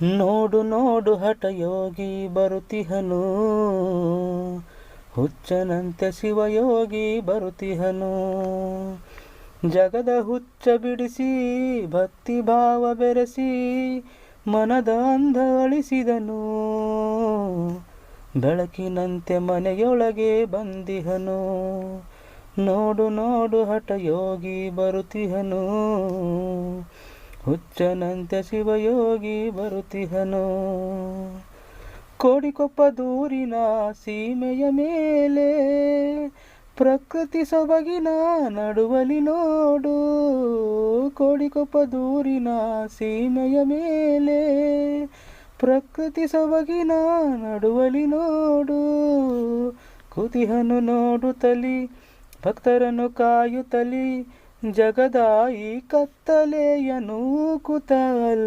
ನೋಡು ನೋಡು ಹಠಯೋಗಿ ಬರುತಿಹನು, ಹುಚ್ಚನಂತೆ ಶಿವಯೋಗಿ ಬರುತಿಹನು. ಜಗದ ಹುಚ್ಚ ಬಿಡಿಸಿ ಭಕ್ತಿ ಭಾವ ಬೆರೆಸಿ ಮನದ ಅಂಧ ಅಳಿಸಿದನು. ಬೆಳಕಿನಂತೆ ಮನೆಯೊಳಗೆ ಬಂದಿಹನು. ನೋಡು ನೋಡು ಹಠಯೋಗಿ ಬರುತಿಹನು, ಹುಚ್ಚನಂತೆ ಶಿವಯೋಗಿ ಬರುತಿಹನು. ಕೋಡಿಕೊಪ್ಪ ದೂರಿನ ಸೀಮೆಯ ಮೇಲೆ ಪ್ರಕೃತಿ ಸೊಬಗಿನ ನಡುವಲಿ ನೋಡು. ಕೋಡಿಕೊಪ್ಪ ದೂರಿನ ಸೀಮೆಯ ಮೇಲೆ ಪ್ರಕೃತಿ ಸೊಬಗಿನ ನಡುವಲಿ ನೋಡು. ಕುತಿಹನು ನೋಡುತ್ತಲಿ ಭಕ್ತರನ್ನು ಕಾಯುತ್ತಲಿ, ಜಗದ ಈ ಕತ್ತಲೆಯ ನೂಕುತ್ತಲಿ.